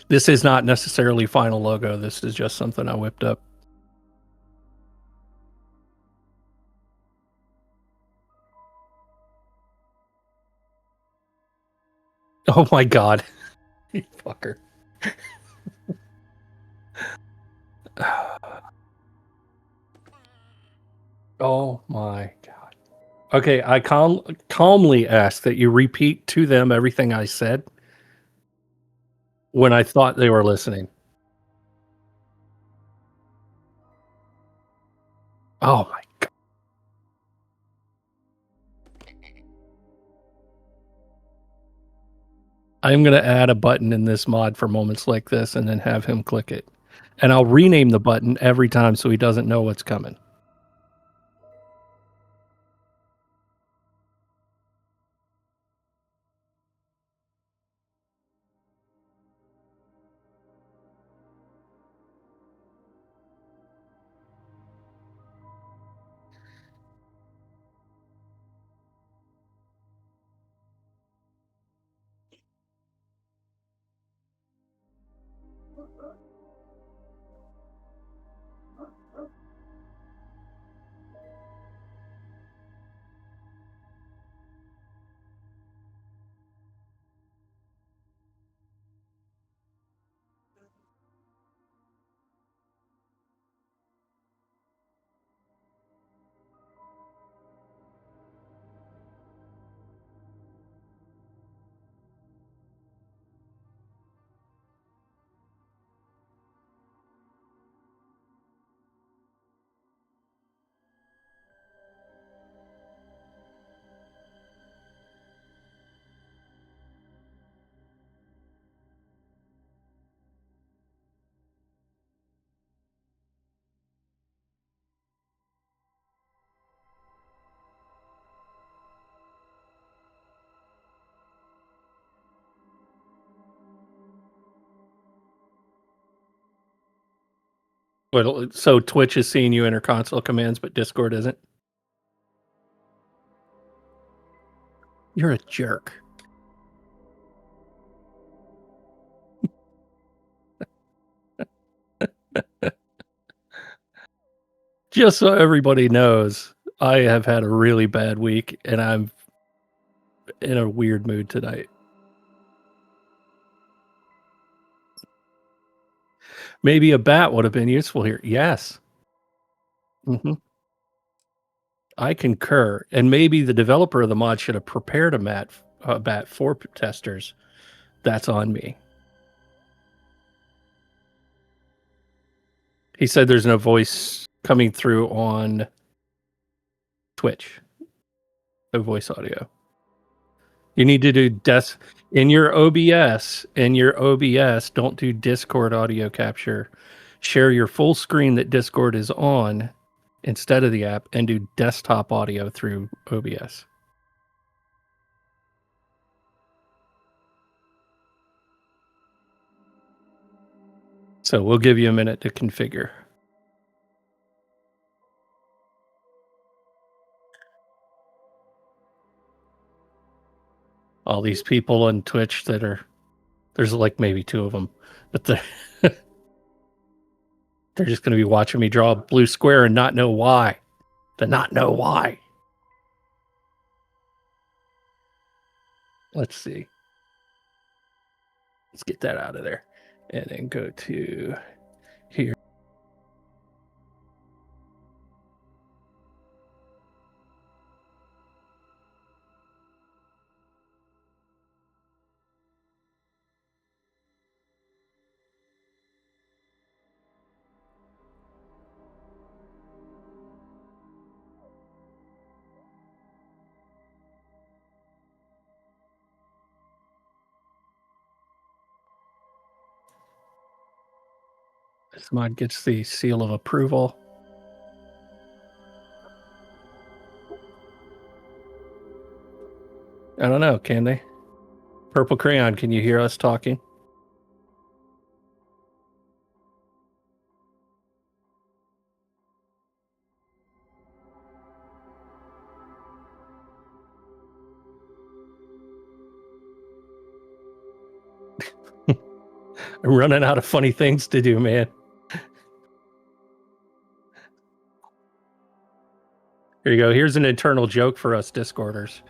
This is not necessarily final logo. This is just something I whipped up. Oh my god. You fucker. Oh my god. Okay, I calmly ask that you repeat to them everything I said when I thought they were listening. Oh my god. I'm gonna add a button in this mod for moments like this and then have him click it. And I'll rename the button every time so he doesn't know what's coming. So Twitch is seeing you enter console commands, but Discord isn't? You're a jerk. Just so everybody knows, I have had a really bad week and I'm in a weird mood tonight. Maybe a bat would have been useful here. Yes. Hmm. I concur. And maybe the developer of the mod should have prepared a bat for testers. That's on me. He said there's no voice coming through on Twitch. No voice audio. You need to do in your OBS. In your OBS, don't do Discord audio capture. Share your full screen that Discord is on instead of the app and do desktop audio through OBS. So we'll give you a minute to configure. All these people on Twitch that are, there's like maybe 2 of them, but they're just going to be watching me draw a blue square and not know why. Not know why. Let's see. Let's get that out of there and then go to here. This mod gets the seal of approval. I don't know, can they? Purple Crayon, can you hear us talking? I'm running out of funny things to do, man. Here you go. Here's an internal joke for us Discorders.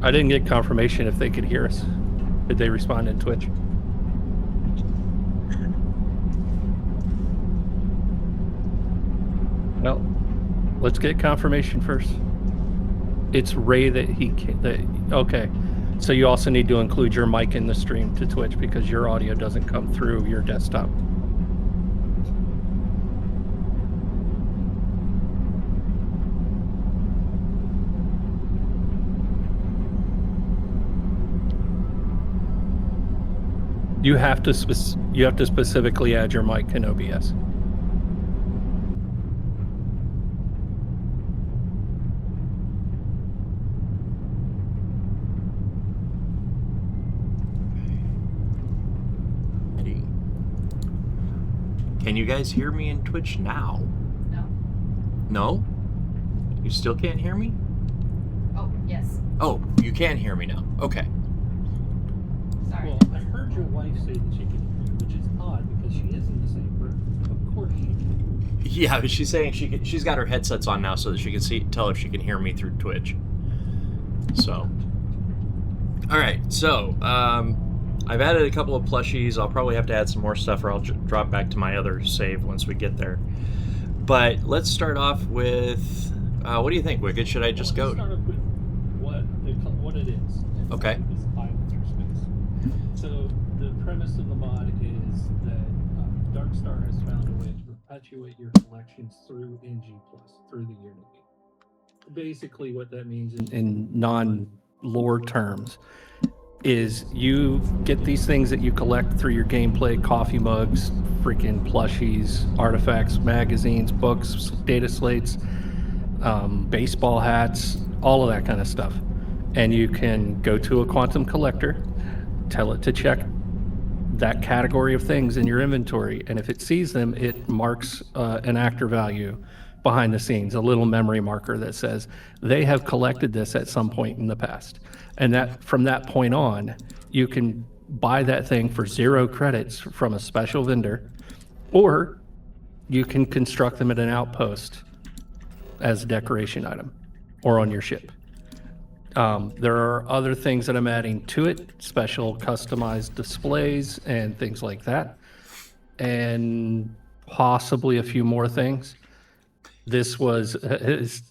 I didn't get confirmation if they could hear us. Did they respond in Twitch? Well, let's get confirmation first. It's Ray that okay. So you also need to include your mic in the stream to Twitch because your audio doesn't come through your desktop. You have to specifically add your mic in OBS. Can you guys hear me in Twitch now? No. No? You still can't hear me? Oh, yes. Oh, you can hear me now. Okay. Sorry. Well, I heard your wife say that she can hear you, which is odd because she is in the same room. Of course she can. Yeah, but she's saying she's got her headsets on now so that she can tell if she can hear me through Twitch. So. Alright, so, I've added a couple of plushies. I'll probably have to add some more stuff or I'll drop back to my other save once we get there. But let's start off with, what do you think, Wicked? Should I just go? Let's start off with what it is. Okay. This island through space. So the premise of the mod is that Darkstar has found a way to perpetuate your collections through NG+, through the Unity. Basically what that means in non-lore terms is you get these things that you collect through your gameplay, coffee mugs, freaking plushies, artifacts, magazines, books, data slates, baseball hats, all of that kind of stuff. And you can go to a quantum collector, tell it to check that category of things in your inventory. And if it sees them, it marks an actor value behind the scenes, a little memory marker that says they have collected this at some point in the past. And that from that point on, you can buy that thing for 0 credits from a special vendor, or you can construct them at an outpost as a decoration item or on your ship. There are other things that I'm adding to it, special customized displays and things like that, and possibly a few more things. This was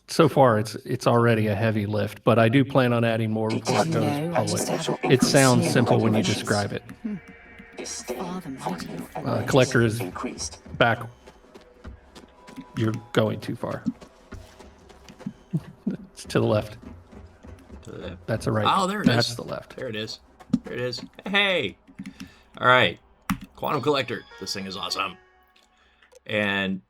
so far it's already a heavy lift, but I do plan on adding more before it goes public. It sounds simple when you describe it. Collector is back. You're going too far. It's to the left. To the left. That's a right. Oh, there it is. That's the left. There it is. There it is. Hey! All right. Quantum Collector. This thing is awesome. And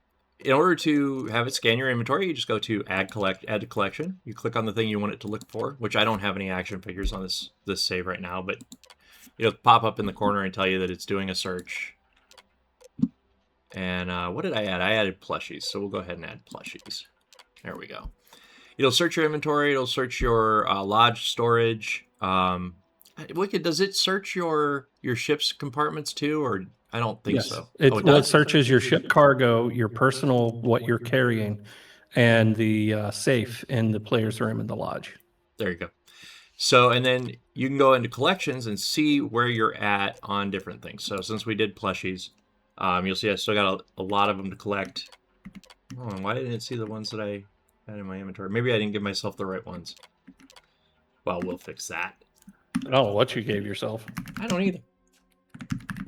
in order to have it scan your inventory, you just go to add to collection. You click on the thing you want it to look for, which I don't have any action figures on this save right now, but it'll pop up in the corner and tell you that it's doing a search. And what did I add? I added plushies, so we'll go ahead and add plushies. There we go. It'll search your inventory. It'll search your lodge storage. Wicked, does it search your ship's compartments too, or I don't think so. It searches your ship cargo, your personal, what you're carrying, and the safe in the player's room in the lodge. There you go. So, and then you can go into collections and see where you're at on different things. So since we did plushies, you'll see I still got a lot of them to collect. Oh, why didn't it see the ones that I had in my inventory? Maybe I didn't give myself the right ones. Well, we'll fix that. I don't know what you gave yourself. I don't either.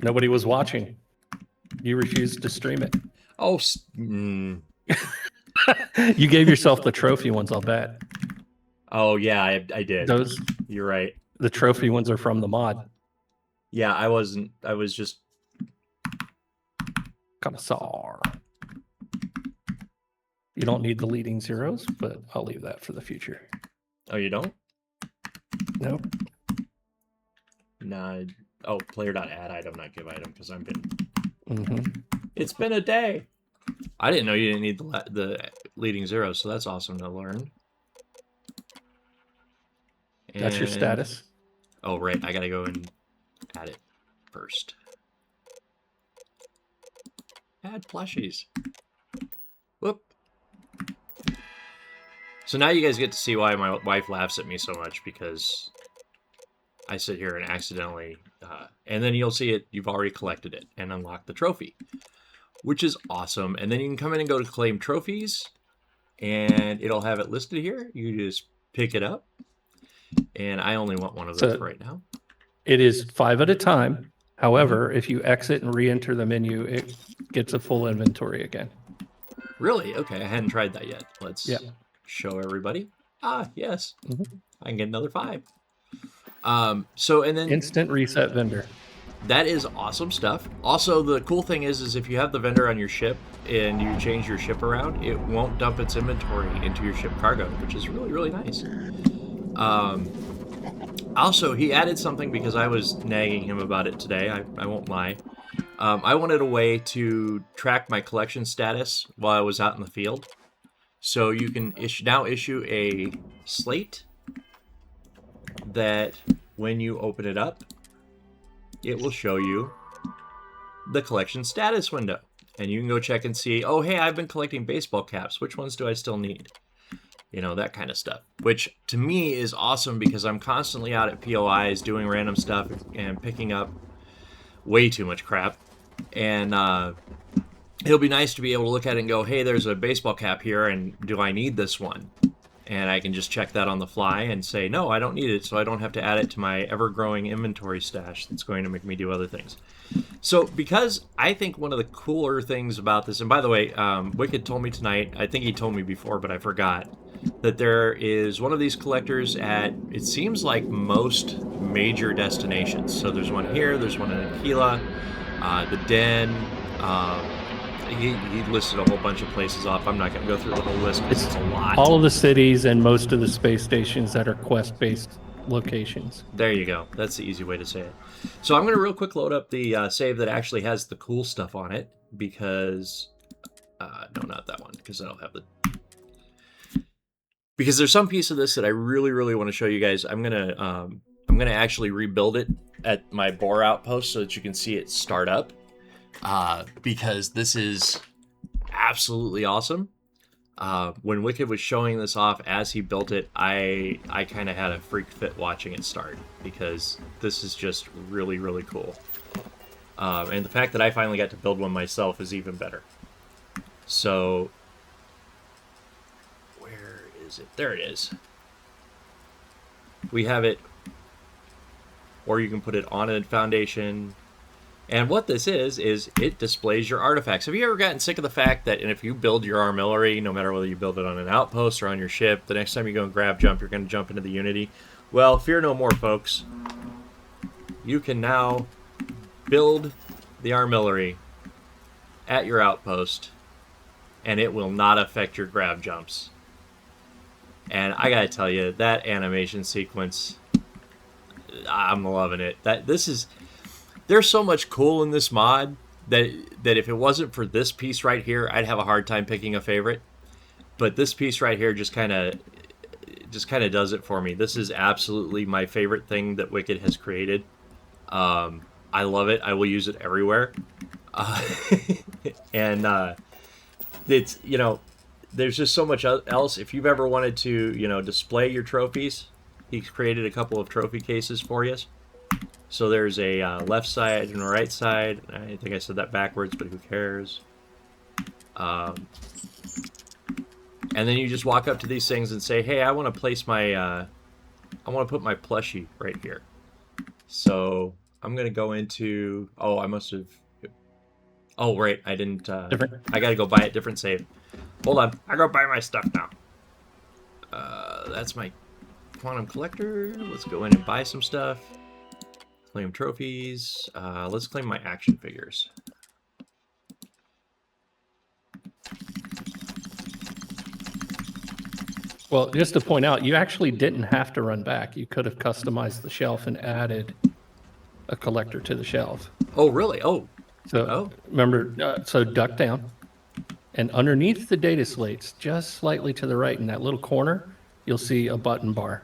Nobody was watching. You refused to stream it. Oh, You gave yourself the trophy ones, I'll bet. Oh, yeah, I did. Those, you're right. The trophy ones are from the mod. Yeah, I wasn't. I was just Connoisseur. You don't need the leading zeros, but I'll leave that for the future. Oh, you don't? Nope. Nah. Oh, player.add item, not give item, because I'm been. Mm-hmm. It's been a day. I didn't know you didn't need the leading zeros, so that's awesome to learn. That's your And- status. Oh, right. I gotta go and add it first. Add plushies. Whoop. So now you guys get to see why my wife laughs at me so much, because I sit here and accidentally... and then you'll see it, you've already collected it and unlocked the trophy, which is awesome. And then you can come in and go to claim trophies, and it'll have it listed here. You just pick it up. And I only want one of those right now. It is 5 at a time. However, if you exit and re-enter the menu, it gets a full inventory again. Really? Okay, I hadn't tried that yet. Let's Yeah. show everybody. Ah, yes. Mhm. I can get another 5. So, and then Instant reset vendor. that is awesome stuff. Also, the cool thing is if you have the vendor on your ship and you change your ship around, it won't dump its inventory into your ship cargo, which is really, really nice. Also, he added something because I was nagging him about it today. I won't lie. I wanted a way to track my collection status while I was out in the field. So you can now issue a slate that when you open it up, it will show you the collection status window. And you can go check and see, oh, hey, I've been collecting baseball caps. Which ones do I still need? You know, that kind of stuff. Which, to me, is awesome because I'm constantly out at POIs doing random stuff and picking up way too much crap. And it'll be nice to be able to look at it and go, hey, there's a baseball cap here, and do I need this one? And I can just check that on the fly and say, no, I don't need it, so I don't have to add it to my ever-growing inventory stash that's going to make me do other things. So, because I think one of the cooler things about this, and by the way, Wicked told me tonight, I think he told me before, but I forgot, that there is one of these collectors at, it seems like most major destinations. So there's one here, there's one in Aquila, the Den, he listed a whole bunch of places off. I'm not going to go through the whole list because it's a lot. All of the cities and most of the space stations that are quest-based locations. There you go. That's the easy way to say it. So I'm going to real quick load up the save that actually has the cool stuff on it because... no, not that one, because I don't have the... Because there's some piece of this that I really, really want to show you guys. I'm gonna actually rebuild it at my bore outpost so that you can see it start up. Because this is absolutely awesome. When Wicked was showing this off as he built it, I kind of had a freak fit watching it start because this is just really, really cool. And the fact that I finally got to build one myself is even better. So, where is it? There it is. We have it, or you can put it on a foundation. And what this is it displays your artifacts. Have you ever gotten sick of the fact that if you build your armillary, no matter whether you build it on an outpost or on your ship, the next time you go and grab jump, you're going to jump into the Unity? Well, fear no more, folks. You can now build the armillary at your outpost, and it will not affect your grab jumps. And I gotta tell you, that animation sequence, I'm loving it. There's so much cool in this mod that if it wasn't for this piece right here, I'd have a hard time picking a favorite. But this piece right here just kind of does it for me. This is absolutely my favorite thing that Wicked has created. I love it. I will use it everywhere. And it's, you know, there's just so much else. If you've ever wanted to, you know, display your trophies, he's created a couple of trophy cases for you. So there's a left side and a right side. I think I said that backwards, but who cares? And then you just walk up to these things and say, hey, I want to place my, I want to put my plushie right here. So I'm going to go into, oh, I must have, oh, right, I didn't, I got to go buy a different save. Hold on, I go buy my stuff now. That's my quantum collector. Let's go in and buy some stuff. Claim trophies. Let's claim my action figures. Well, just to point out, you actually didn't have to run back. You could have customized the shelf and added a collector to the shelf. Oh, really? Oh, So remember, so duck down, and underneath the data slates, just slightly to the right in that little corner, you'll see a button bar.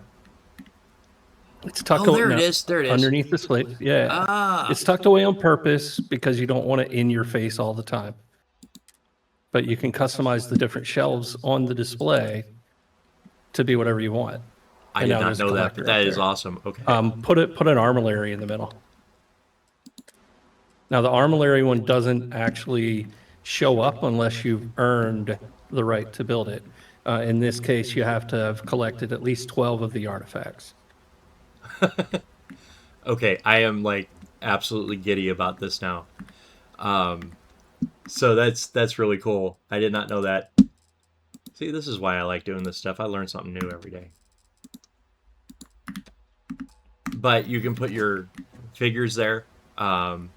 It's tucked away. There it is. There it is. Underneath the slate. Yeah. Ah. It's tucked away on purpose because you don't want it in your face all the time. But you can customize the different shelves on the display to be whatever you want. I And did now not there's a know that, collector but that up is there. awesome. Okay. Put an armillary in the middle. Now the armillary one doesn't actually show up unless you've earned the right to build it. In this case, you have to have collected at least 12 of the artifacts. Okay, I am like absolutely giddy about this now. So that's really cool. I did not know that. See, this is why I like doing this stuff. I learn something new every day. But you can put your figures there, and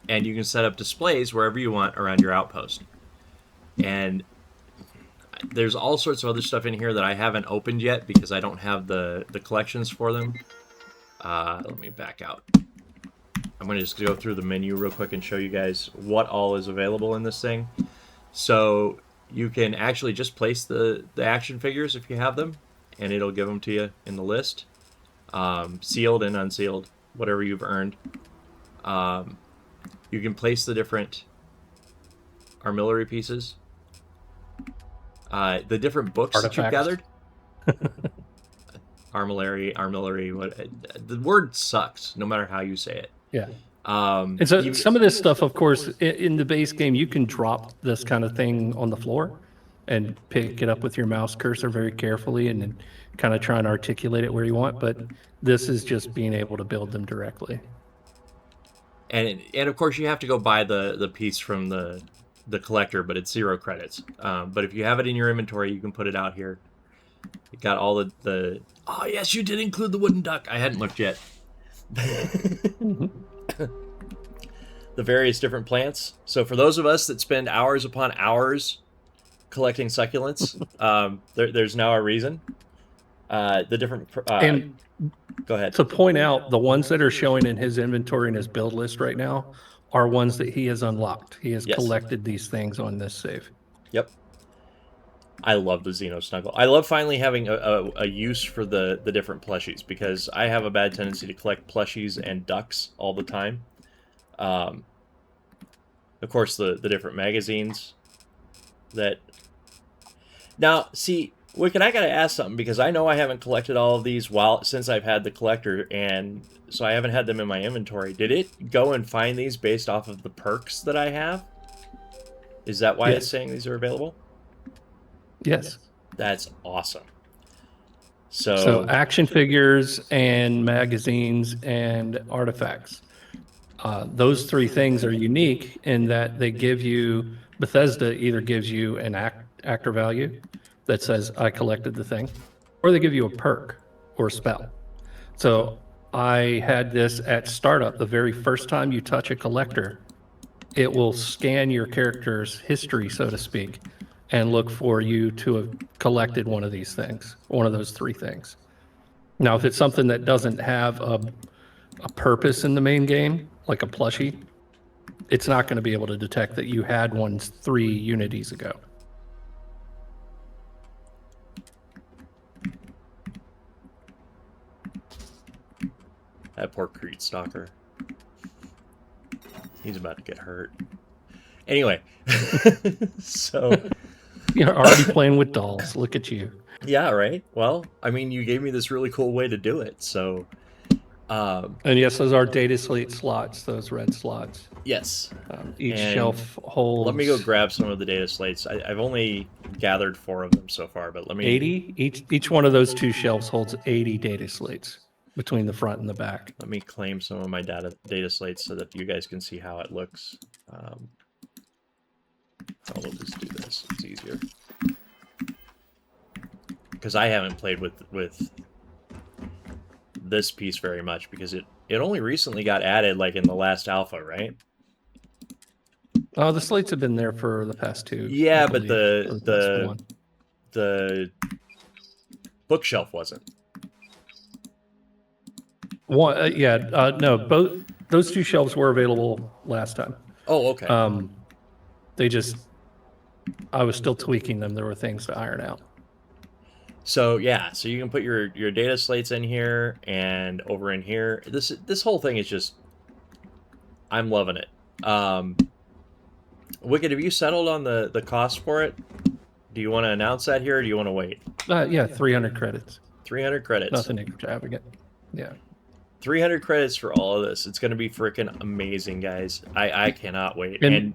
you can set up displays wherever you want around your outpost. And there's all sorts of other stuff in here that I haven't opened yet because I don't have the collections for them. Let me back out. I'm going to just go through the menu real quick and show you guys what all is available in this thing. So you can actually just place the action figures if you have them, and it'll give them to you in the list. Sealed and unsealed, whatever you've earned. You can place the different armillary pieces. The different books that you've gathered. Armillary, the word sucks, no matter how you say it. Yeah. And so some of this stuff, of course, in the base game, you can drop this kind of thing on the floor and pick it up with your mouse cursor very carefully and then kind of try and articulate it where you want. But this is just being able to build them directly. And of course, you have to go buy the piece from the collector, but it's 0 credits. But if you have it in your inventory, you can put it out here. You got all the... Oh, yes, you did include the wooden duck. I hadn't looked yet. The various different plants. So for those of us that spend hours upon hours collecting succulents, there's now a reason. The different... and go ahead. to point out, the ones that are showing in his inventory and his build list right now are ones that he has unlocked. He has collected these things on this save. Yep. I love the Xeno Snuggle. I love finally having a use for the different plushies, because I have a bad tendency to collect plushies and ducks all the time. Of course, the different magazines that... Now, see, Wicked, I gotta ask something, because I know I haven't collected all of these since I've had the collector, and so I haven't had them in my inventory. Did it go and find these based off of the perks that I have? Is that why it's saying these are available? Yes. That's awesome. So action figures and magazines and artifacts. Those 3 things are unique in that they give you... Bethesda either gives you an actor value that says, I collected the thing, or they give you a perk or a spell. So I had this at startup. The very first time you touch a collector, it will scan your character's history, so to speak, and look for you to have collected one of these things, one of those 3 things. Now, if it's something that doesn't have a purpose in the main game, like a plushie, it's not going to be able to detect that you had one 3 unities ago. That poor Creed Stalker. He's about to get hurt. Anyway, so... You're already playing with dolls. Look at you. Yeah, right? Well, I mean, you gave me this really cool way to do it, so... and yes, those are data slate slots, those red slots. Yes. Each shelf holds... Let me go grab some of the data slates. I've only gathered 4 of them so far, but let me... 80? Each one of those 2 shelves holds 80 data slates between the front and the back. Let me claim some of my data slates so that you guys can see how it looks. We'll just do this. It's easier. Because I haven't played with this piece very much, because it only recently got added like in the last alpha, right? Oh, the slates have been there for the past 2. Yeah, but the bookshelf wasn't. One, no, both those two shelves were available last time. Oh, okay. I was still tweaking them. There were things to iron out. So yeah, so you can put your data slates in here and over in here. This whole thing is just, I'm loving it. Wicked, have you settled on the cost for it? Do you want to announce that here, or do you want to wait? Yeah, 300 credits. 300 credits. Nothing extravagant. Yeah. 300 credits for all of this. It's going to be freaking amazing, guys. I cannot wait. And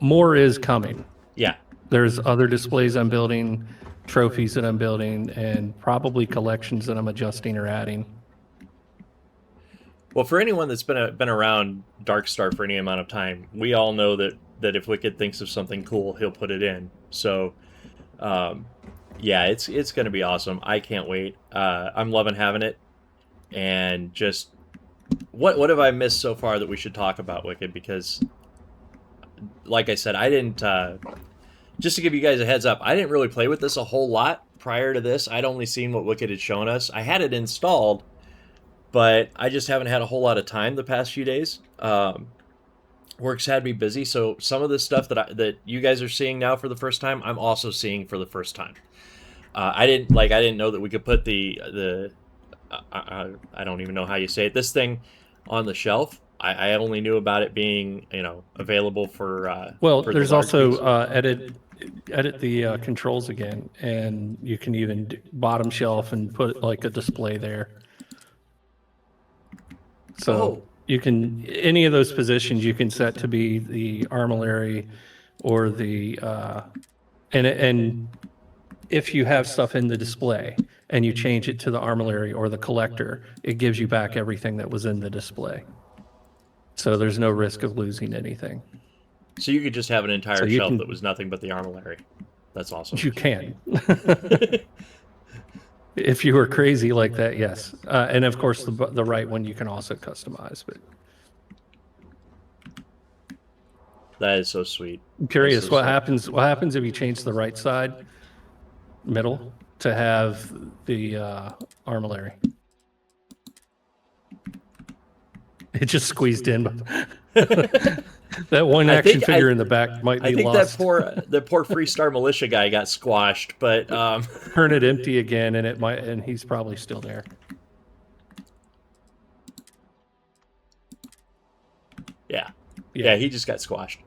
more is coming. Yeah. There's other displays I'm building, trophies that I'm building, and probably collections that I'm adjusting or adding. Well, for anyone that's been around Darkstar for any amount of time, we all know that if Wicked thinks of something cool, he'll put it in. So, yeah, it's going to be awesome. I can't wait. I'm loving having it. And just what have I missed so far that we should talk about, Wicked? Because, like I said, I didn't. Just to give you guys a heads up, I didn't really play with this a whole lot prior to this. I'd only seen what Wicked had shown us. I had it installed, but I just haven't had a whole lot of time the past few days. Work's had me busy, so some of the stuff that you guys are seeing now for the first time, I'm also seeing for the first time. I didn't know that we could put the I don't even know how you say it, this thing on the shelf. I only knew about it being, available for for there's the large also piece. edit the controls again, and you can even bottom shelf and put like a display there. So you can, any of those positions you can set to be the armillary or the and if you have stuff in the display and you change it to the armillary or the collector, it gives you back everything that was in the display. So there's no risk of losing anything. So you could just have an entire shelf that was nothing but the armillary. That's awesome. You can. If you were crazy like that, yes. And of course, the right one you can also customize. But that is so sweet. I'm curious, what happens if you change the right side, middle, to have the armillary? It just squeezed in. That one action figure in the back might be lost. I think that poor Freestar Militia guy got squashed, but turn it empty again, and he's probably still there. Yeah, he just got squashed.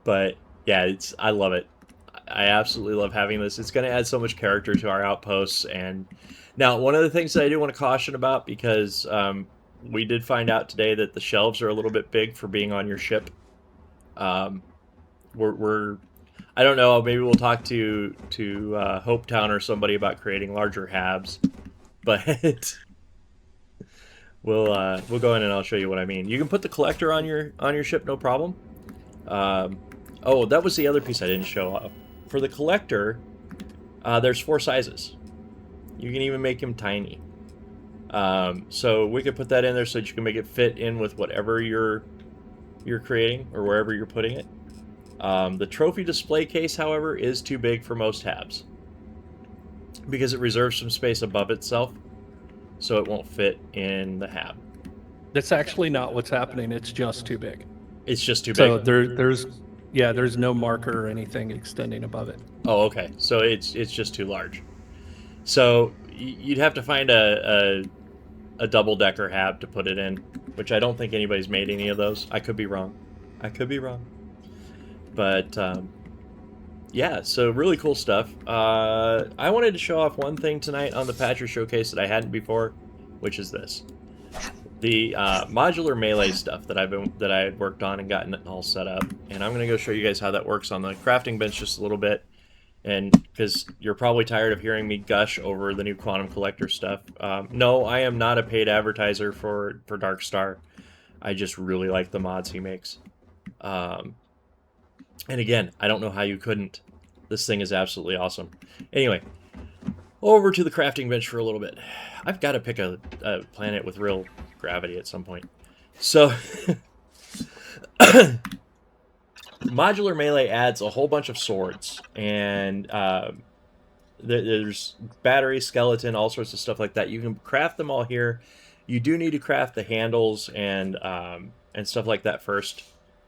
But yeah, I love it. I absolutely love having this. It's going to add so much character to our outposts. And now, one of the things that I do want to caution about, because we did find out today that the shelves are a little bit big for being on your ship. We're I don't know, maybe we'll talk to Hopetown or somebody about creating larger habs, but we'll go in and I'll show you what I mean. You can put the collector on your ship, no problem. Oh, that was the other piece I didn't show off. For the collector, there's 4 sizes. You can even make him tiny. So we could put that in there so that you can make it fit in with whatever you're creating or wherever you're putting it. The trophy display case, however, is too big for most habs because it reserves some space above itself, so it won't fit in the hab. That's actually not what's happening. It's just too big. It's just too big. So there's no marker or anything extending above it. Oh, okay. So it's just too large. So you'd have to find a double-decker hab to put it in, which I don't think anybody's made any of those. I could be wrong. But yeah, so really cool stuff. I wanted to show off one thing tonight on the Patcher Showcase that I hadn't before, which is this. The modular melee stuff that I had worked on and gotten it all set up. And I'm going to go show you guys how that works on the crafting bench just a little bit. And because you're probably tired of hearing me gush over the new Quantum Collector stuff. No, I am not a paid advertiser for Darkstar. I just really like the mods he makes. And again, I don't know how you couldn't. This thing is absolutely awesome. Anyway, over to the crafting bench for a little bit. I've got to pick a planet with real gravity at some point. So, modular melee adds a whole bunch of swords, and There's battery, skeleton, all sorts of stuff like that. You can craft them all here. You do need to craft the handles and stuff like that first.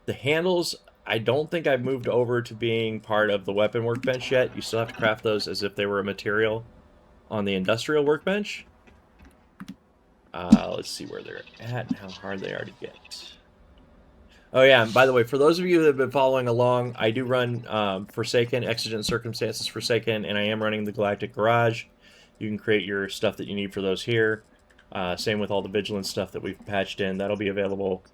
The handles, I don't think I've moved over to being part of the weapon workbench yet. You still have to craft those as if they were a material on the industrial workbench. Let's see where they're at and how hard they are to get. Oh yeah, and by the way, for those of you that have been following along, I do run Forsaken, Exigent Circumstances Forsaken, and I am running the Galactic Garage. You can create your stuff that you need for those here. Same with all the Vigilance stuff that we've patched in. That'll be available.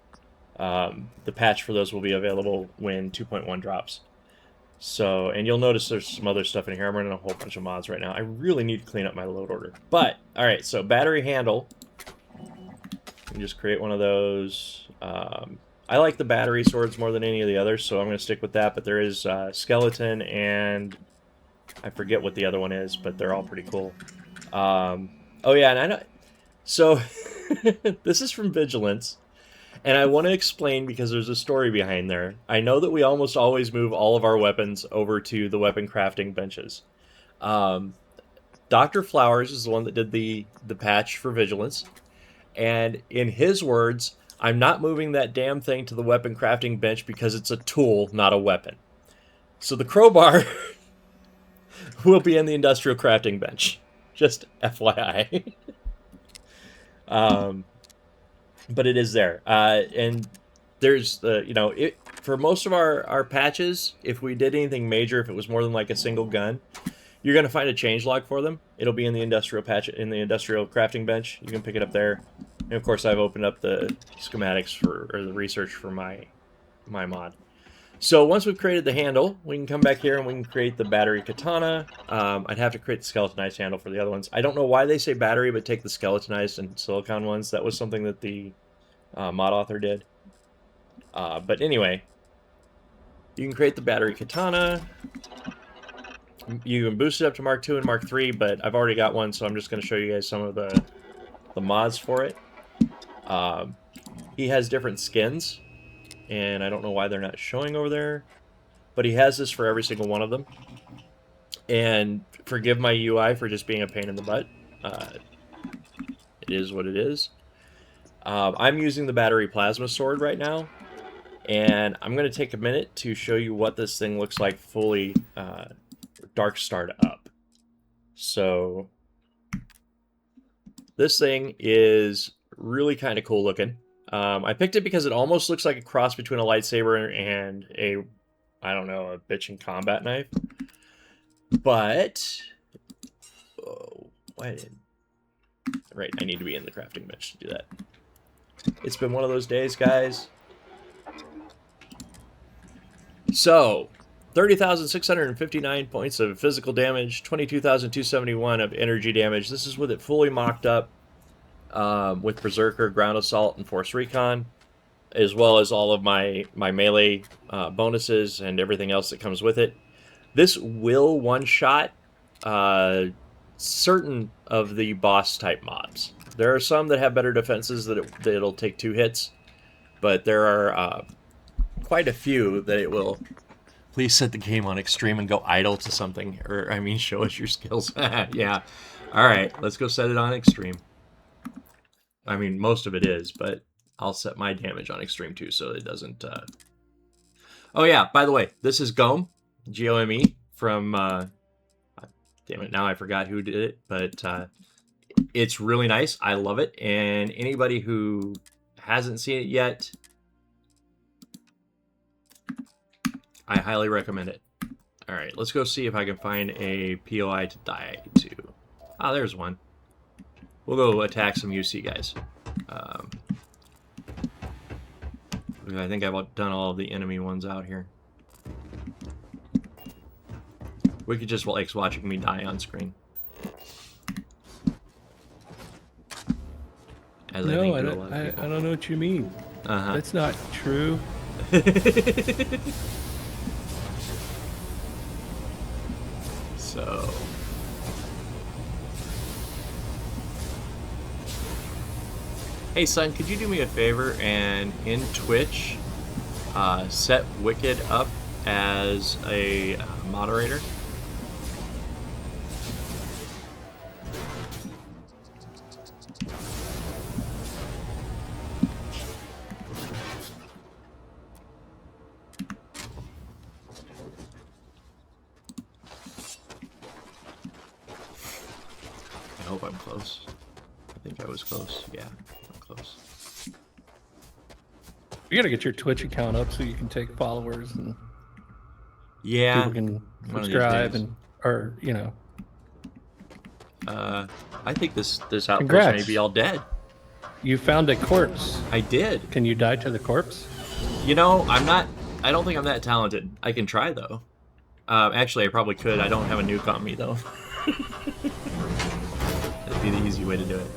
The patch for those will be available when 2.1 drops. So, and you'll notice there's some other stuff in here. I'm running a whole bunch of mods right now. I really need to clean up my load order. But, alright, so battery handle. You can just create one of those. I like the battery swords more than any of the others, so I'm going to stick with that. But there is skeleton and I forget what the other one is, but they're all pretty cool. Oh yeah, and I know. So this is from Vigilance, and I want to explain because there's a story behind there. I know that we almost always move all of our weapons over to the weapon crafting benches. Dr. Flowers is the one that did the patch for Vigilance, and in his words, I'm not moving that damn thing to the weapon crafting bench because it's a tool, not a weapon. So the crowbar will be in the industrial crafting bench. Just FYI. But it is there. And there's, for most of our patches, if we did anything major, if it was more than like a single gun, you're going to find a changelog for them. It'll be in the industrial patch, in the industrial crafting bench. You can pick it up there. And of course, I've opened up the schematics or the research for my mod. So once we've created the handle, we can come back here and we can create the battery katana. I'd have to create the skeletonized handle for the other ones. I don't know why they say battery, but take the skeletonized and silicon ones. That was something that the mod author did. But anyway, you can create the battery katana. You can boost it up to Mark II and Mark III, but I've already got one, so I'm just going to show you guys some of the mods for it. He has different skins, and I don't know why they're not showing over there, but he has this for every single one of them. And forgive my UI for just being a pain in the butt. It is what it is. I'm using the battery plasma sword right now, and I'm going to take a minute to show you what this thing looks like fully dark starred up. So this thing is really kind of cool looking. I picked it because it almost looks like a cross between a lightsaber and a, I don't know, a bitchin' combat knife. But, why didn't... Right, I need to be in the crafting bench to do that. It's been one of those days, guys. So, 30,659 points of physical damage, 22,271 of energy damage. This is with it fully mocked up. With Berserker, Ground Assault, and Force Recon, as well as all of my melee bonuses and everything else that comes with it. This will one-shot certain of the boss-type mobs. There are some that have better defenses that it'll take 2 hits, but there are quite a few that it will... Please set the game on extreme and go idle to something, or, I mean, show us your skills. Yeah. Alright, let's go set it on extreme. I mean, most of it is, but I'll set my damage on extreme too, so it doesn't... Oh yeah, by the way, this is Gome, G-O-M-E, from... Damn it, now I forgot who did it, but it's really nice. I love it, and anybody who hasn't seen it yet, I highly recommend it. Alright, let's go see if I can find a POI to die to. Ah, there's one. We'll go attack some UC guys. I think I've done all of the enemy ones out here. We could just like watching me die on screen. As no, I don't know what you mean. That's not true. So... Hey son, could you do me a favor and in Twitch set Wicked up as a moderator? hope I'm close. I think I was close. Yeah, I'm close. You gotta get your Twitch account up so you can take followers and Yeah. people can one of these subscribe days. and, or you know. I think this outpost Congrats. may be all dead. You found a corpse. I did. Can you die to the corpse? You know, I don't think I'm that talented. I can try though. Actually, I probably could. I don't have a nuke on me though. That'd be the easy way to do it.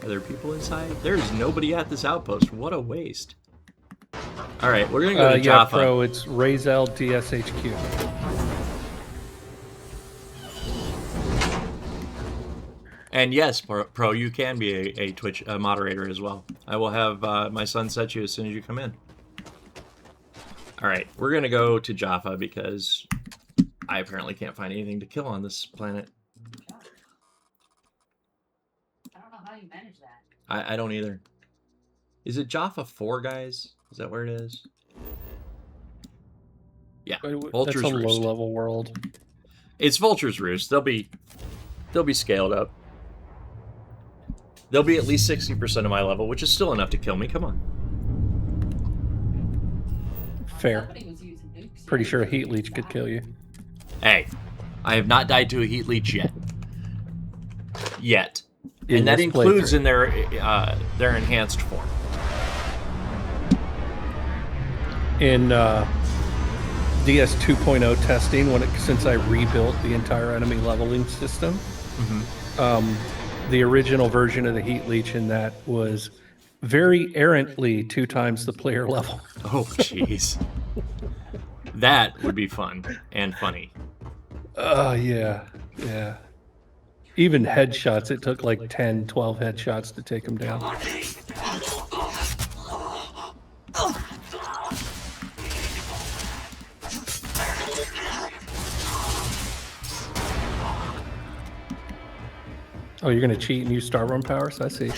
Are there people inside? There's nobody at this outpost. What a waste. All right, we're gonna go to Yeah, Jaffa. Pro. It's Razel DSHQ. And yes, Pro, you can be a Twitch moderator as well. I will have my son set you as soon as you come in. All right, we're gonna go to Jaffa because I apparently can't find anything to kill on this planet. I don't know how you manage that. I don't either. Is it Jaffa 4, guys? Is that where it is? Yeah, Vulture's That's a Roost. low-level world. It's Vulture's Roost. They'll be scaled up. They'll be at least 60% of my level, which is still enough to kill me. Come on. Fair. Somebody was using nukes. Pretty sure a heat leech could kill you. Hey, I have not died to a heat leech yet. Yet. In And that this includes playthrough. in their enhanced form. In DS 2.0 testing, since I rebuilt the entire enemy leveling system, the original version of the heat leech in that was very errantly 2 times the player level. Oh, jeez. That would be fun and funny. Yeah. Even headshots, it took like 10, 12 headshots to take him down. Oh, you're gonna cheat and use Starworm powers? I see.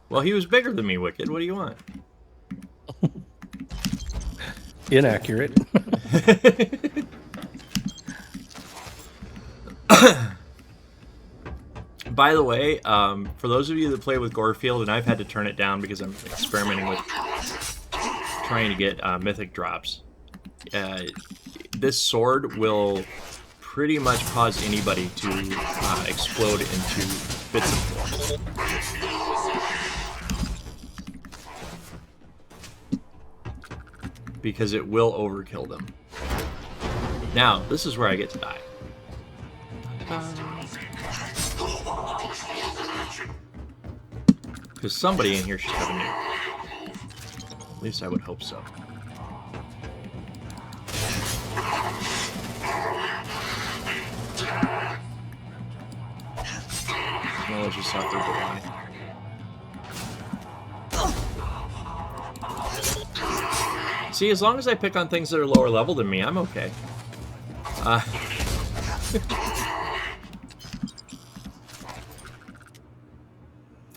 Well, he was bigger than me, Wicked. What do you want? Inaccurate. By the way, for those of you that play with Gorefield, and I've had to turn it down because I'm experimenting with trying to get mythic drops, this sword will pretty much cause anybody to explode into bits of form. Because it will overkill them. Now, this is where I get to die. Because somebody in here should have a nuke. At least I would hope so. Well, let's just have to die. See, as long as I pick on things that are lower level than me, I'm okay.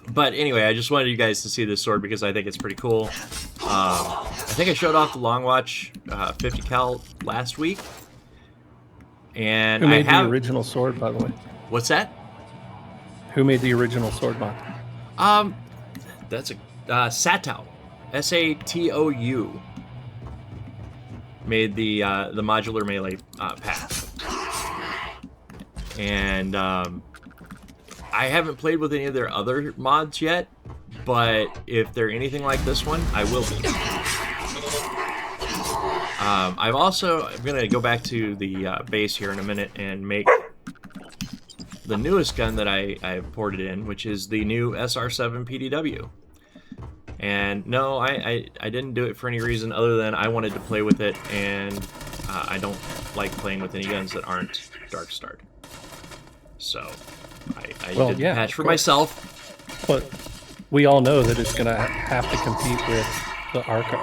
But anyway, I just wanted you guys to see this sword because I think it's pretty cool. I think I showed off the Long Watch 50 cal last week. And Who made I have... the original sword, by the way? What's that? Who made the original sword mod? That's a Satou. S-A-T-O-U. Made the modular melee pack. And I haven't played with any of their other mods yet, but if they're anything like this one, I will be. I'm going to go back to the base here in a minute and make the newest gun that I've ported in, which is the new SR7 PDW. And no, I didn't do it for any reason other than I wanted to play with it, and I don't like playing with any guns that aren't dark starred. So I did the patch for myself. But we all know that it's going to have to compete with the Arco.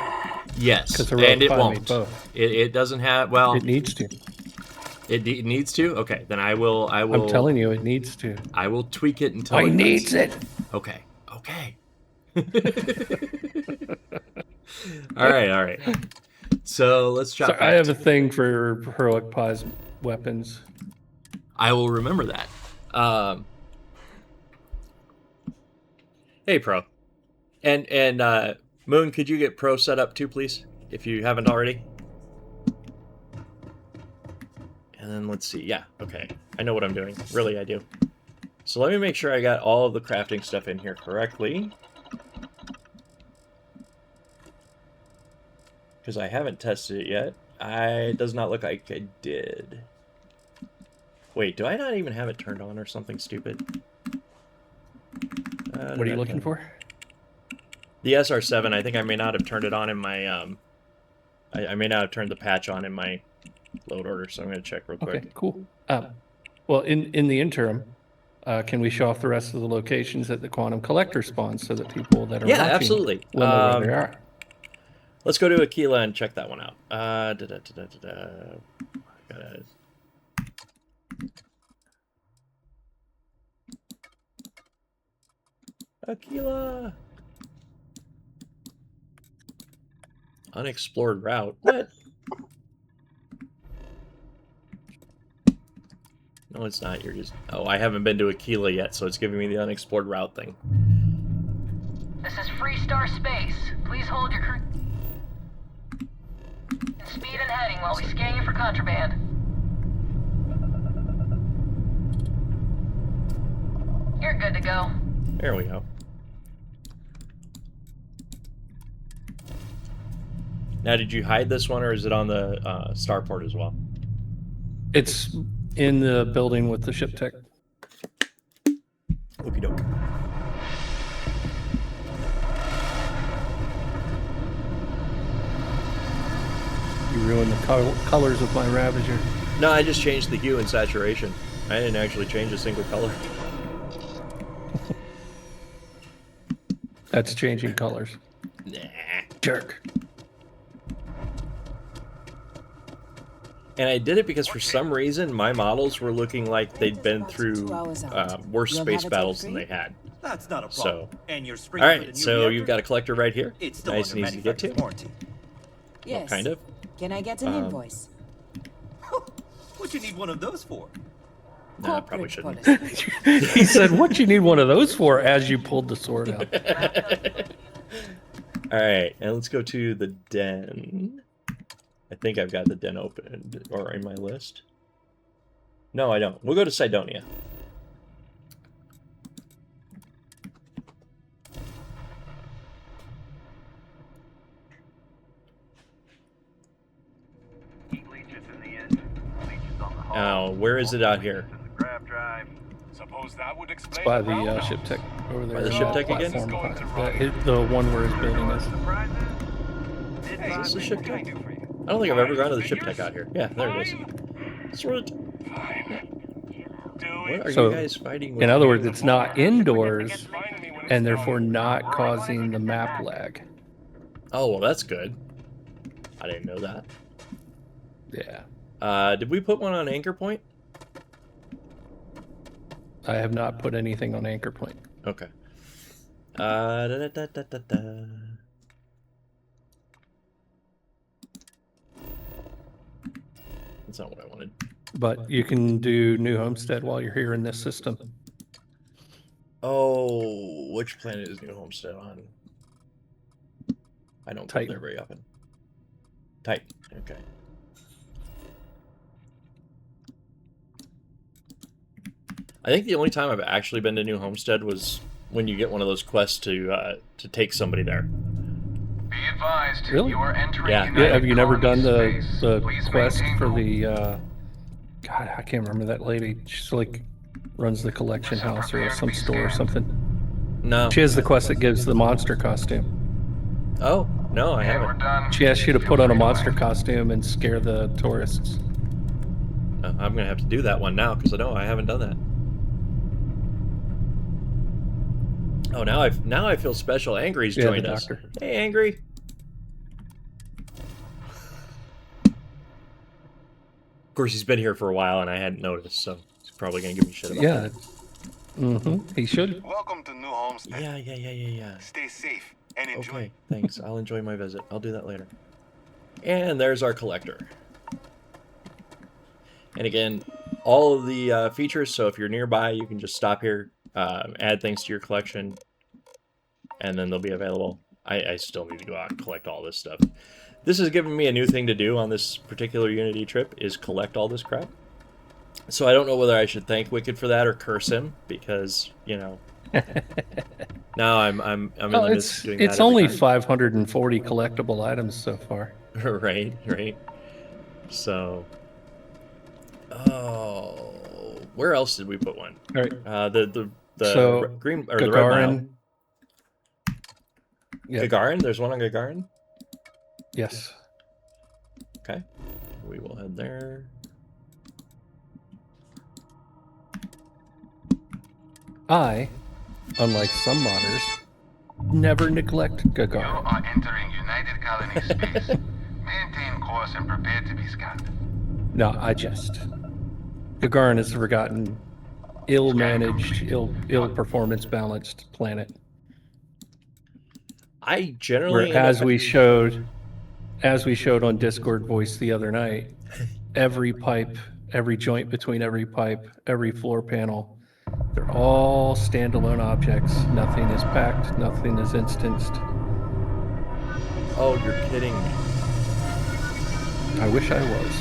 Yes, and it won't. It doesn't have, well... It needs to. It needs to? Okay, then I will... I'm telling you, it needs to. I will tweak it until it needs it. Okay. All right. So let's So drop back. I have a thing for heroic pause weapons. I will remember that. Hey, Pro. And Moon, could you get Pro set up too, please? If you haven't already. And then let's see. Yeah, okay. I know what I'm doing. Really, I do. So let me make sure I got all of the crafting stuff in here correctly. Because I haven't tested it yet. It does not look like I did. Wait, do I not even have it turned on or something stupid? What are you looking for? The SR7, I think I may not have turned it on in my, I may not have turned the patch on in my load order, so I'm going to check real quick. Okay, cool. Well, in the interim, can we show off the rest of the locations that the Quantum Collector spawns so that people that are Yeah, watching absolutely. will know where they are? Let's go to Aquila and check that one out. Gotta... Aquila! Unexplored route. What? No, it's not. You're just... Oh, I haven't been to Aquila yet, so it's giving me the unexplored route thing. This is Freestar Space. Please hold your crew... Speed and heading while we scan you for contraband. You're good to go. There we go. Now, did you hide this one, or is it on the starport as well? It's in the building with the ship tech. Okie doke. You ruined the colors of my Ravager. No, I just changed the hue and saturation. I didn't actually change a single color. That's changing colors. Nah. Jerk. And I did it because for some reason my models were looking like they'd been through worse space battles than they had. That's not a So, problem. And your all right, so you've got a collector right here. It's still Nice and under easy to get to. manufacturer's warranty. Yes. Kind of. Can I get an invoice? What you need one of those for? No, I probably shouldn't. He said, "What you need one of those for?" As you pulled the sword out. All right, and let's go to the den. I think I've got the den open or in my list. No, I don't. We'll go to Cydonia. Now, where is it out here? It's by the ship tech over there. By the ship tech again? The one where his building is. Is this the ship tech? I don't think I've ever gone to the ship tech out here. Yeah, there it is. Sort of. What are So, you guys fighting with? In other words, it's not indoors, and therefore not causing the map lag. Oh, well, that's good. I didn't know that. Yeah. Did we put one on Anchor Point? I have not put anything on Anchor Point. Okay. That's not what I wanted. But you can do New Homestead while you're here in this system. Oh, which planet is New Homestead on? I don't go Titan. there very often. Titan. Okay. I think the only time I've actually been to New Homestead was when you get one of those quests to take somebody there. Be advised, Really? you are entering Yeah. United Yeah, have you never done Colony the space. Please quest maintain for cool. the God, I can't remember that lady. She's like runs the collection house or some store or something. No. She has the quest that gives the monster costume. Oh, no, I Yeah, we're haven't. done. She asks you to Feel put on a free to monster leave. costume and scare the tourists. I'm gonna have to do that one now because I haven't done that. Oh, now I feel special. Angry's Yeah, the joined us. doctor. Hey, Angry. Of course, he's been here for a while, and I hadn't noticed, so he's probably gonna give me shit about Yeah. that. He should. Welcome to New Homestead. Yeah. Stay safe and enjoy. Okay, thanks. I'll enjoy my visit. I'll do that later. And there's our collector. And again, all of the features, so if you're nearby, you can just stop here, add things to your collection, and then they'll be available. I still need to go out and collect all this stuff. This has given me a new thing to do on this particular Unity trip, is collect all this crap. So I don't know whether I should thank Wicked for that or curse him, because, you know, now I'm in the midst of doing that. It's only 540 collectible items so far. Right. So, where else did we put one? All right. The So, green or the red mile. Gagarin. Yeah. Gagarin? There's one on Gagarin? Yes. Okay. We will head there. I, unlike some modders, never neglect You Gagarin. are entering United Colony space. Maintain course and prepare to be scanned. No, I jest. Gagarin is a forgotten, ill-managed, ill performance balanced planet. I generally Where, as we showed on Discord voice the other night, every pipe, every joint between every pipe, every floor panel, they're all standalone objects. Nothing is packed, nothing is instanced. Oh, you're kidding me. I wish I was.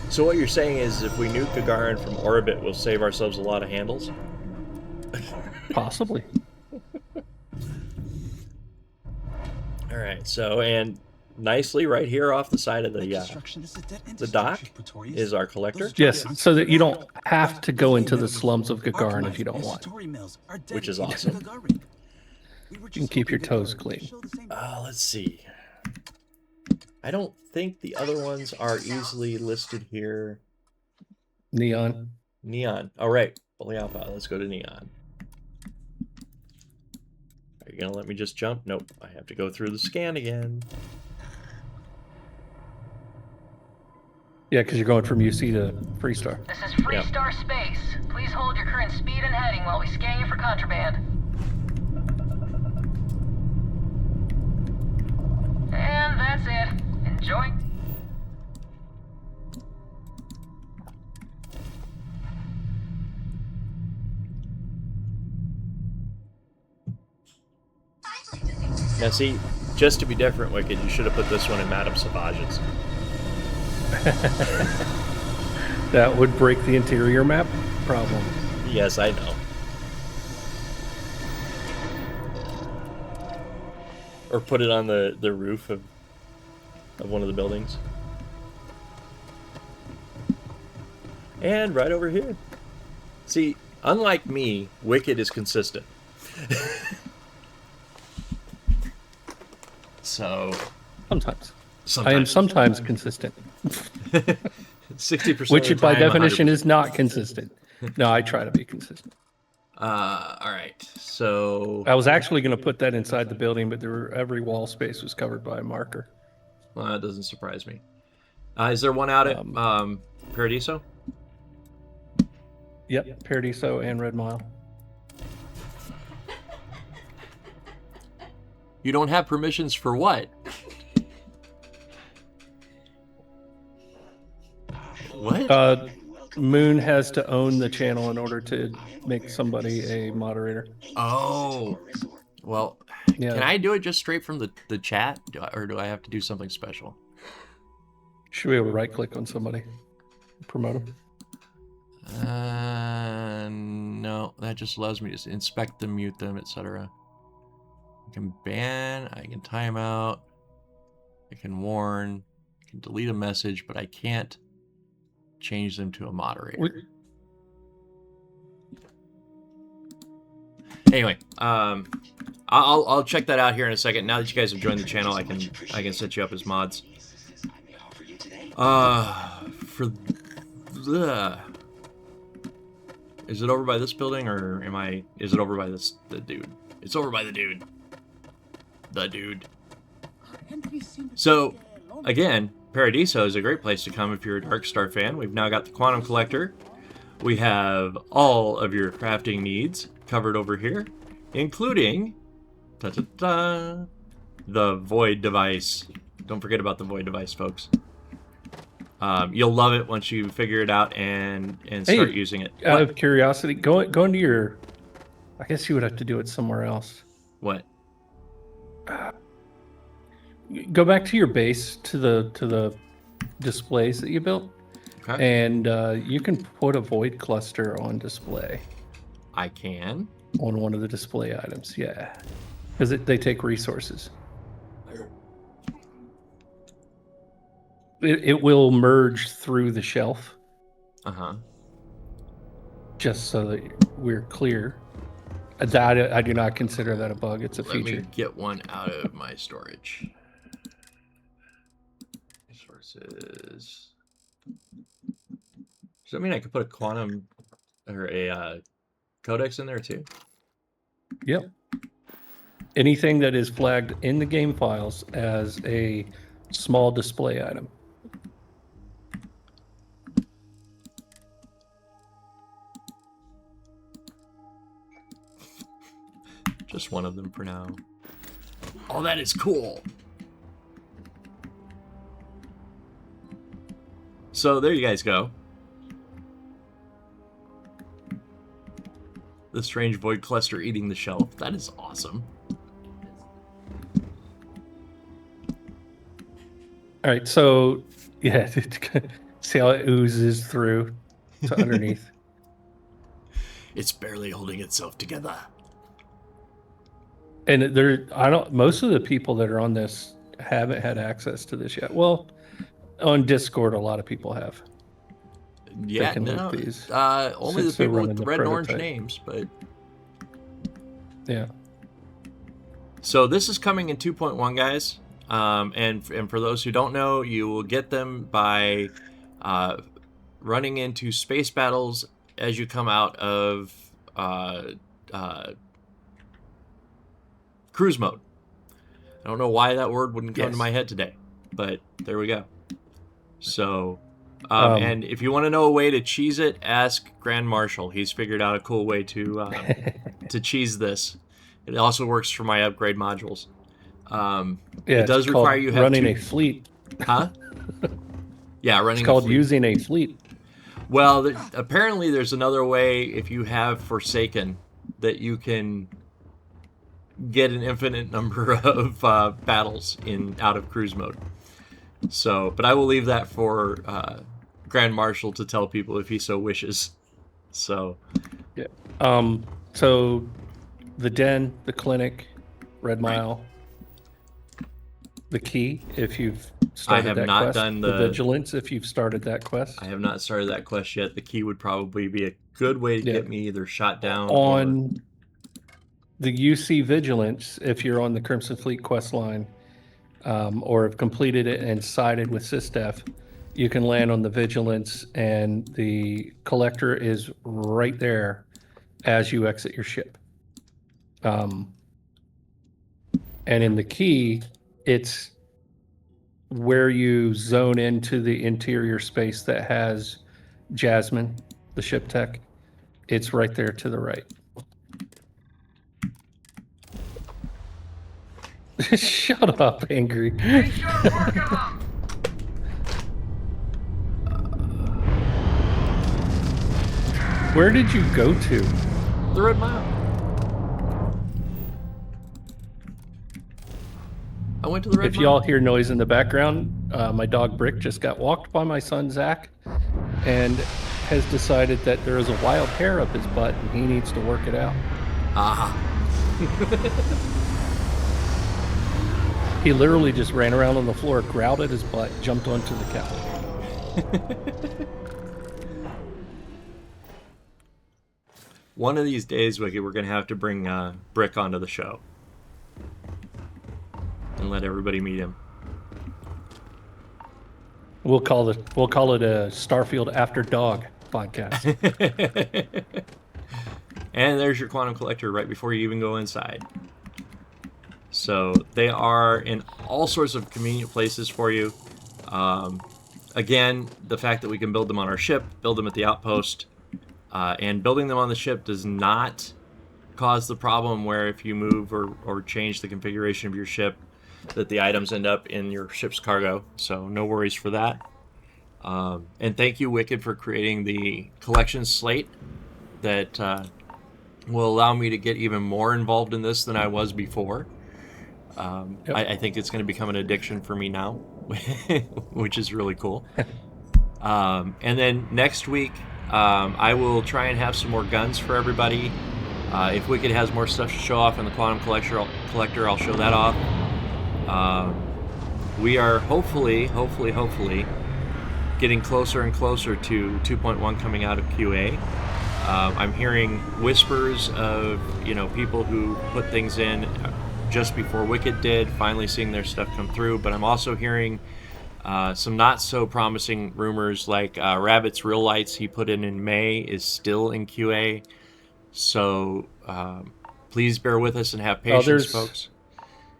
So what you're saying is if we nuke Gagarin from orbit, we'll save ourselves a lot of handles? Possibly. Alright, so, and nicely right here off the side of the dock is our collector. Yes, so that you don't have to go into the slums of Gagarin if you don't want. Which is awesome. You can keep your toes clean. Let's see. I don't think the other ones are easily listed here. Neon. Neon. All right. Fully Alpha. Let's go to Neon. Are you going to let me just jump? Nope. I have to go through the scan again. Yeah, because you're going from UC to Freestar. This is Freestar Space. Please hold your current speed and heading while we scan you for contraband. And that's it. Enjoy. Now see, just to be different, Wicked, you should have put this one in Madame Savage's. That would break the interior map problem. Yes, I know. Or put it on the roof of one of the buildings. And right over here. See, unlike me, Wicked is consistent. So... Sometimes. I am sometimes consistent. 60% Which of the by time, definition 100%. is not consistent. No, I try to be consistent. Alright, so... I was actually going to put that inside the building, but every wall space was covered by a marker. Well, that doesn't surprise me. Is there one out at Paradiso? Yep, Paradiso and Red Mile. You don't have permissions for what? What? Moon has to own the channel in order to make somebody a moderator. Oh. Well, Yeah. can I do it just straight from the chat? Or do I have to do something special? Should be able to right click on somebody. Promote them. No, that just allows me to inspect them, mute them, etc. I can ban, I can timeout, I can warn, I can delete a message, but I can't change them to a moderator. Anyway, I'll check that out here in a second. Now that you guys have joined the channel, I can set you up as mods. Is it over by this building, or is it over by the dude? It's over by the dude. The dude. So, again, Paradiso is a great place to come if you're a Darkstar fan. We've now got the Quantum Collector. We have all of your crafting needs covered over here, including the Void device Don't forget about the void device, folks. You'll love it once you figure it out and start using it. Out What? of curiosity, go into your. I guess you would have to do it somewhere else. What? Go back to your base to the displays that you built, Okay. and you can put a void cluster on display I can. on one of the display items. Yeah, because they take resources. It will merge through the shelf, Uh-huh. just so that we're clear. That I do not consider that a bug. It's a Let feature. me get one out of my storage. Resources. Does that mean I could put a quantum or a codex in there too? Yep. Anything that is flagged in the game files as a small display item. Just one of them for now. Oh, that is cool. So there you guys go. The strange void cluster eating the shelf. That is awesome. All right, so yeah, see how it oozes through to underneath. It's barely holding itself together. And most of the people that are on this haven't had access to this yet. Well, on Discord, a lot of people have. Yeah, can no, loot these only the since they're people with running the the red and orange prototype. names, but Yeah. so this is coming in 2.1, guys. And for those who don't know, you will get them by running into space battles as you come out of cruise mode. I don't know why that word wouldn't come to Yes. my head today, but there we go. So, Um, and if you want to know a way to cheese it, ask Grand Marshal. He's figured out a cool way to cheese this. It also works for my upgrade modules. Yeah, it does it's called require you have running two... a fleet. Huh? Yeah, running It's called a fleet. using a fleet. Well, apparently there's another way if you have Forsaken that you can get an infinite number of battles out of cruise mode. So, but I will leave that for Grand Marshal to tell people if he so wishes. So, Yeah. So the den, the clinic, Red Mile, the key, if you've started have that not quest, done the the- vigilance, if you've started that quest. I have not started that quest yet. The key would probably be a good way to Yeah. get me either shot down or... On the UC Vigilance, if you're on the Crimson Fleet quest line, or have completed it and sided with SysDef, you can land on the Vigilance, and the collector is right there as you exit your ship. And in the key, it's where you zone into the interior space that has Jasmine, the ship tech. It's right there to the right. Shut up, Angry. Be sure to work 'em up. Where did you go to? The Red Mile. I went to the Red If Mile. y'all hear noise in the background, my dog Brick just got walked by my son Zach and has decided that there is a wild hair up his butt and he needs to work it out. Aha. He literally just ran around on the floor, growled at his butt, jumped onto the couch. One of these days, Wiki, we're going to have to bring Brick onto the show. And let everybody meet him. We'll call it a Starfield After Dog podcast. And there's your Quantum Collector right before you even go inside. So they are in all sorts of convenient places for you. Again, the fact that we can build them on our ship, build them at the outpost, and building them on the ship does not cause the problem where if you move or change the configuration of your ship, that the items end up in your ship's cargo. So no worries for that. And thank you, Wicked, for creating the collection slate that will allow me to get even more involved in this than I was before. Yep. I think it's going to become an addiction for me now, which is really cool. And then next week, I will try and have some more guns for everybody. If Wicked has more stuff to show off in the Quantum Collector, I'll show that off. We are hopefully getting closer and closer to 2.1 coming out of QA. I'm hearing whispers of people who put things in just before Wicked did, finally seeing their stuff come through. But I'm also hearing some not so promising rumors, like Rabbit's Real Lights he put in May is still in QA. So please bear with us and have patience, there's folks.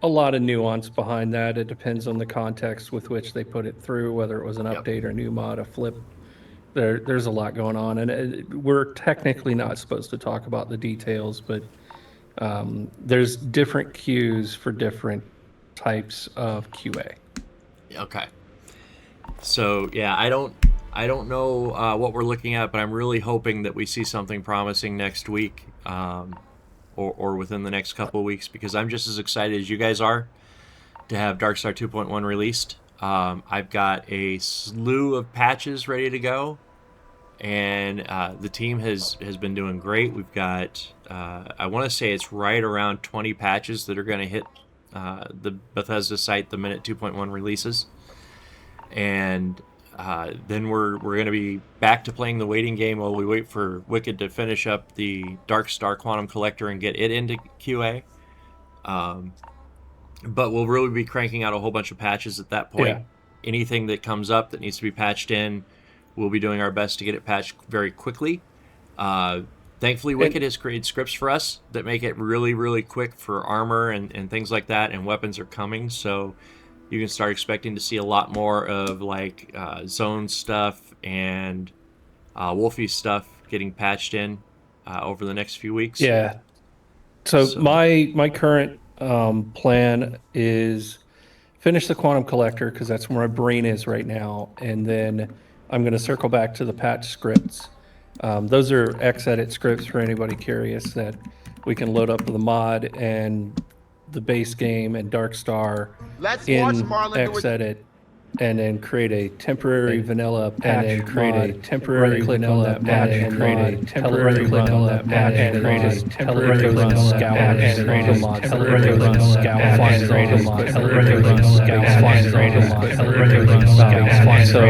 a lot of nuance behind that. It depends on the context with which they put it through, whether it was an update or new mod, a flip. There's a lot going on, and we're technically not supposed to talk about the details, but there's different queues for different types of QA. Okay. So yeah, I don't know what we're looking at, but I'm really hoping that we see something promising next week, or within the next couple of weeks, because I'm just as excited as you guys are to have Darkstar 2.1 released. I've got a slew of patches ready to go, and the team has been doing great. We've got, I want to say it's right around 20 patches that are going to hit the Bethesda site the minute 2.1 releases. And then we're going to be back to playing the waiting game while we wait for Wicked to finish up the Darkstar Quantum Collector and get it into QA. But we'll really be cranking out a whole bunch of patches at that point. Yeah. Anything that comes up that needs to be patched in, we'll be doing our best to get it patched very quickly. Thankfully, Wicked has created scripts for us that make it really, really quick for armor and things like that, and weapons are coming, so you can start expecting to see a lot more of like zone stuff and Wolfie stuff getting patched in over the next few weeks. Yeah. So my current plan is finish the Quantum Collector, because that's where my brain is right now, and then I'm going to circle back to the patch scripts. Those are Xedit scripts for anybody curious that we can load up with the mod and the base game and Darkstar in Xedit, and then create a temporary vanilla patch, and then create a temporary vanilla patch, and create a temporary vanilla patch, and create a temporary vanilla scout, and create a temporary vanilla scout, find temporary vanilla scout, find temporary vanilla scout. So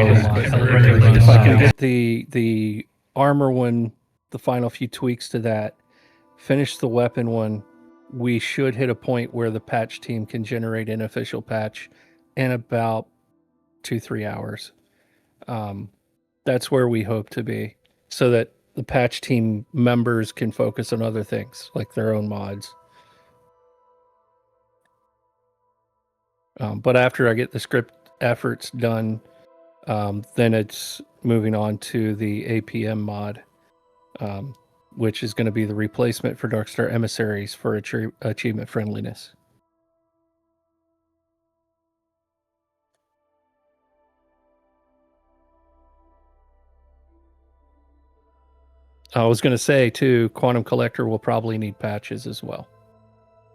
if I can get the armor one, the final few tweaks to that, finish the weapon one, we should hit a point where the patch team can generate an official patch in about 2-3 hours. That's where we hope to be, so that the patch team members can focus on other things like their own mods. But after I get the script efforts done, then it's moving on to the APM mod, which is going to be the replacement for Darkstar Emissaries for achievement friendliness. I was going to say, too, Quantum Collector will probably need patches as well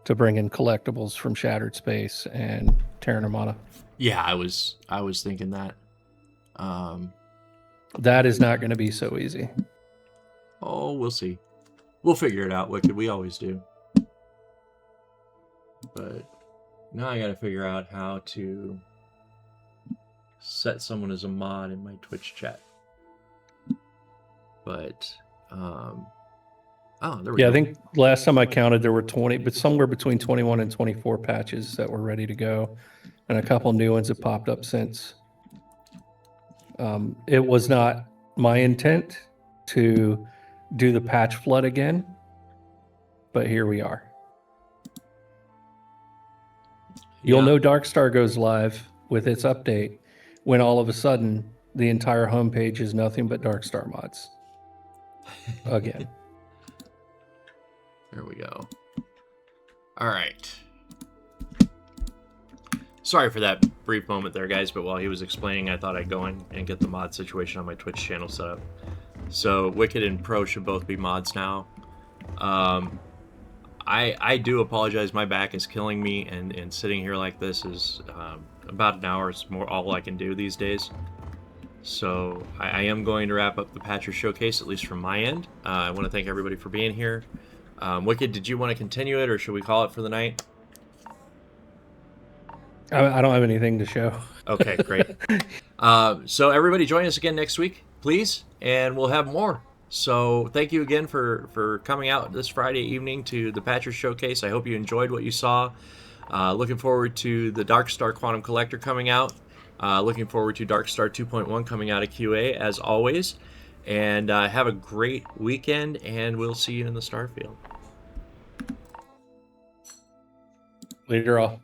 to bring in collectibles from Shattered Space and Terra Nirmana. Yeah, I was thinking that. That is not going to be so easy. Oh, we'll see. We'll figure it out, Wicked. We always do. But now I got to figure out how to set someone as a mod in my Twitch chat. But there we go. I think last time I counted there were 20, but somewhere between 21 and 24 patches that were ready to go, and a couple new ones have popped up since. It was not my intent to do the patch flood again, but here we are. You'll know Darkstar goes live with its update when all of a sudden the entire homepage is nothing but Darkstar mods. Again. There we go. All right. Sorry for that brief moment there, guys, but while he was explaining, I thought I'd go in and get the mod situation on my Twitch channel set up. So Wicked and Pro should both be mods now. I do apologize. My back is killing me, and sitting here like this is about an hour is more all I can do these days. So I am going to wrap up the Patcher Showcase, at least from my end. I want to thank everybody for being here. Wicked, did you want to continue it, or should we call it for the night? I don't have anything to show. Okay, great. So everybody join us again next week, please, and we'll have more. So thank you again for coming out this Friday evening to the Patcher Showcase. I hope you enjoyed what you saw. Looking forward to the Darkstar Quantum Collector coming out. Looking forward to Darkstar 2.1 coming out of QA, as always. And have a great weekend, and we'll see you in the Starfield. Later all.